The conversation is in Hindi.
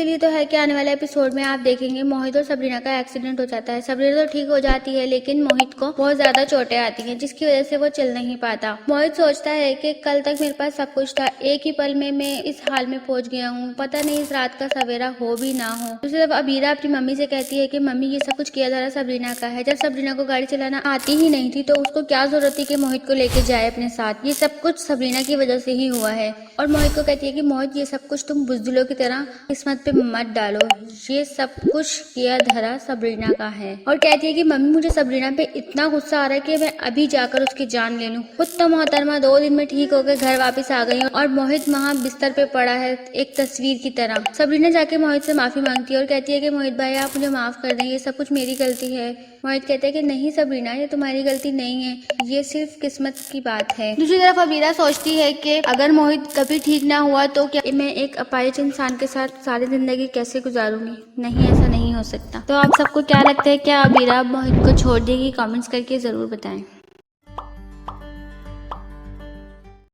इसलिए तो है कि आने वाले एपिसोड में आप देखेंगे मोहित और सबरीना का एक्सीडेंट हो जाता है। सबरीना तो ठीक हो जाती है लेकिन मोहित को बहुत ज्यादा चोटें आती हैं जिसकी वजह से वो चल नहीं पाता। मोहित सोचता है कि कल तक मेरे पास सब कुछ था, एक ही पल में मैं इस हाल में पहुंच गया हूँ, पता नहीं इस रात का सवेरा हो भी ना हो। दूसरी तरफ अबीरा अपनी मम्मी से कहती है कि मम्मी ये सब कुछ किया जा रहा सबरीना का है। जब सबरीना को गाड़ी चलाना आती ही नहीं थी तो उसको क्या जरूरत थी कि मोहित को लेके जाए अपने साथ। ये सब कुछ सबरीना की वजह से ही हुआ है। और मोहित को कहती है कि मोहित ये सब कुछ तुम बुज़दिलों की तरह किस्मत पे मत डालो, ये सब कुछ किया धरा सबरीना का है। और कहती है कि मम्मी मुझे सबरीना पे इतना गुस्सा आ रहा है कि मैं अभी जाकर उसकी जान ले लूं। खुद तो मोहतरमा 2 दिन में ठीक होकर घर वापस आ गई और मोहित वहाँ बिस्तर पे पड़ा है एक तस्वीर की तरह। सबरीना जाके मोहित से माफी मांगती है और कहती है कि मोहित भाई आप मुझे माफ कर दें, ये सब कुछ मेरी गलती है। मोहित कहते हैं कि नहीं सबरीना ये तुम्हारी गलती नहीं है, ये सिर्फ किस्मत की बात है। दूसरी तरफ अबीरा सोचती है कि अगर मोहित कभी ठीक ना हुआ तो क्या मैं एक अपाहिज इंसान के साथ सारी जिंदगी कैसे गुजारूंगी। नहीं, ऐसा नहीं हो सकता। तो आप सबको क्या लगता है, क्या अबीरा मोहित को छोड़ देगी? कमेंट्स करके जरूर बताएं।